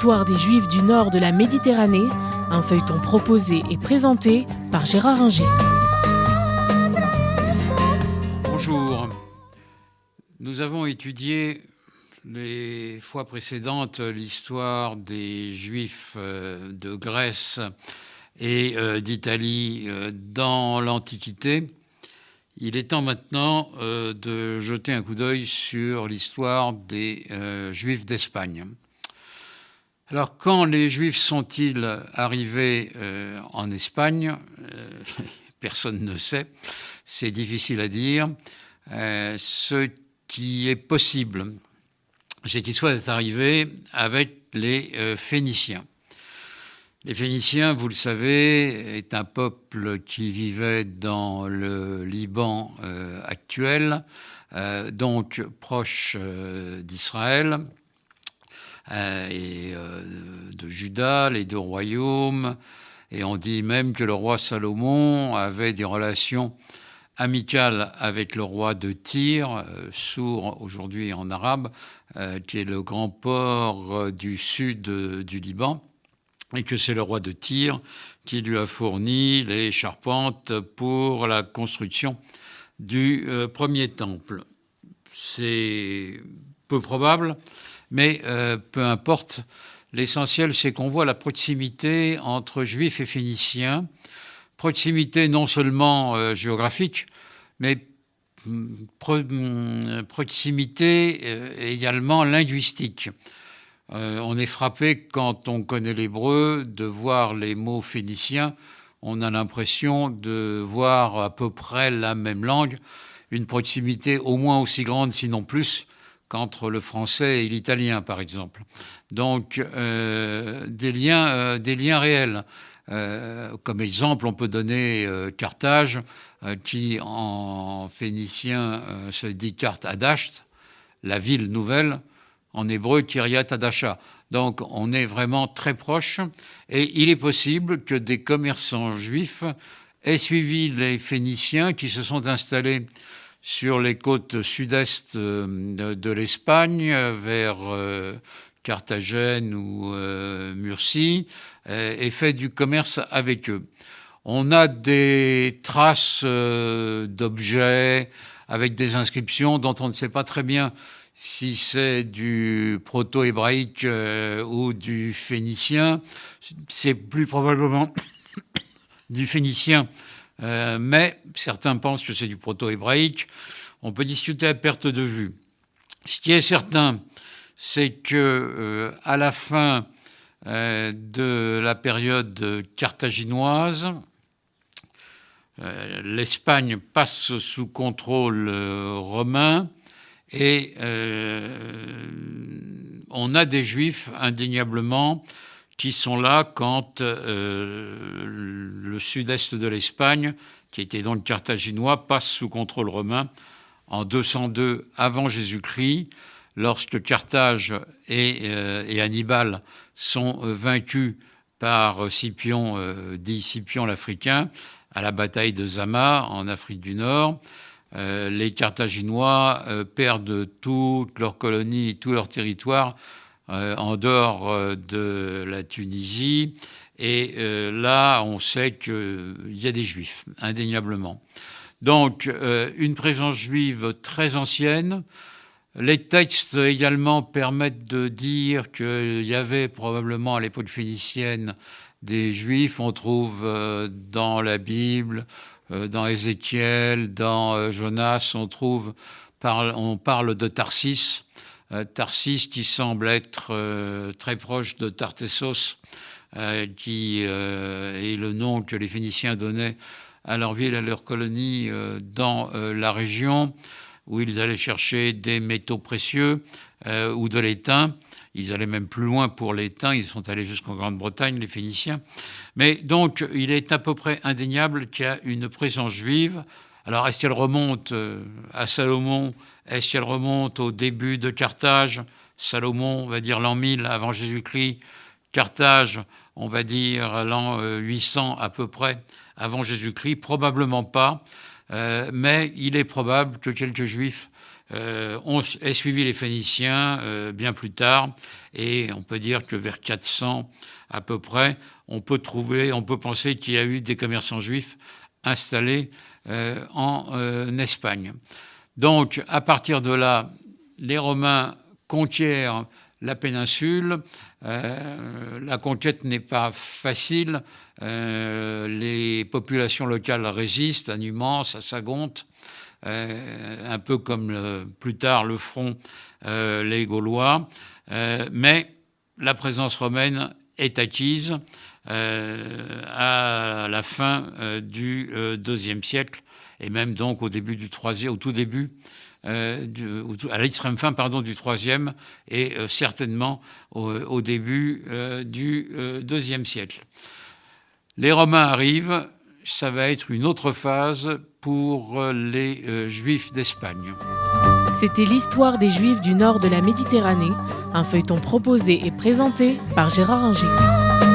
L'histoire des Juifs du nord de la Méditerranée, un feuilleton proposé et présenté par Gérard Inger. Bonjour. Nous avons étudié les fois précédentes l'histoire des Juifs de Grèce et d'Italie dans l'Antiquité. Il est temps maintenant de jeter un coup d'œil sur l'histoire des Juifs d'Espagne. Alors, quand les Juifs sont-ils arrivés en Espagne personne ne sait, c'est difficile à dire. Ce qui est possible, c'est qu'ils soient arrivés avec les Phéniciens. Les Phéniciens, vous le savez, est un peuple qui vivait dans le Liban actuel, donc proche d'Israël et de Juda, les deux royaumes. Et on dit même que le roi Salomon avait des relations amicales avec le roi de Tyr, Sour aujourd'hui en arabe, qui est le grand port du sud du Liban, et que c'est le roi de Tyr qui lui a fourni les charpentes pour la construction du premier temple. C'est peu probable, mais peu importe. L'essentiel, c'est qu'on voit la proximité entre Juifs et Phéniciens, proximité non seulement géographique, mais proximité également linguistique. On est frappé, quand on connaît l'hébreu, de voir les mots phéniciens. On a l'impression de voir à peu près la même langue, une proximité au moins aussi grande, sinon plus, qu'entre le français et l'italien, par exemple. Donc, des liens réels. Comme exemple, on peut donner Carthage, qui en phénicien se dit Kart Adasht, la ville nouvelle, en hébreu Kiryat Adasha. Donc, on est vraiment très proche, et il est possible que des commerçants juifs aient suivi les Phéniciens qui se sont installés sur les côtes sud-est de l'Espagne, vers Carthagène ou Murcie, et fait du commerce avec eux. On a des traces d'objets avec des inscriptions dont on ne sait pas très bien si c'est du proto-hébraïque ou du phénicien. C'est plus probablement du phénicien, mais certains pensent que c'est du proto-hébraïque. On peut discuter à perte de vue. Ce qui est certain, c'est que à la fin de la période carthaginoise, l'Espagne passe sous contrôle romain, et on a des Juifs indéniablement qui sont là quand le sud-est de l'Espagne, qui était donc carthaginois, passe sous contrôle romain en 202 avant Jésus-Christ, lorsque Carthage et Hannibal sont vaincus par Scipion, dit Scipion l'Africain, à la bataille de Zama en Afrique du Nord. Les Carthaginois perdent toutes leurs colonies, tout leur territoire en dehors de la Tunisie. Et là, on sait qu'il y a des Juifs, indéniablement. Donc, une présence juive très ancienne. Les textes également permettent de dire qu'il y avait probablement à l'époque phénicienne des Juifs. On trouve dans la Bible, dans Ézéchiel, dans Jonas, on parle de Tarsis. Tarsis qui semble être très proche de Tartessos, qui est le nom que les Phéniciens donnaient à leur ville, à leur colonie dans la région, où ils allaient chercher des métaux précieux ou de l'étain. Ils allaient même plus loin pour l'étain, ils sont allés jusqu'en Grande-Bretagne, les Phéniciens. Mais donc, il est à peu près indéniable qu'il y a une présence juive. Alors, est-ce qu'elle remonte à Salomon? Est-ce qu'elle remonte au début de Carthage? Salomon, on va dire l'an 1000 avant Jésus-Christ. Carthage, on va dire l'an 800 à peu près avant Jésus-Christ. Probablement pas. Mais il est probable que quelques Juifs est suivi les Phéniciens bien plus tard, et on peut dire que vers 400 à peu près, on peut penser qu'il y a eu des commerçants juifs installés en Espagne. Donc, à partir de là, les Romains conquièrent la péninsule. La conquête n'est pas facile. Les populations locales résistent à Numance, à Sagonte, un peu comme plus tard le feront les Gaulois. Mais la présence romaine est acquise à la fin du IIe siècle, et même donc au début du troisième, au tout début, à l'extrême fin du IIIe, et certainement au début du IIe siècle. Les Romains arrivent, ça va être une autre phase pour les Juifs d'Espagne. C'était l'histoire des Juifs du nord de la Méditerranée, un feuilleton proposé et présenté par Gérard Inger.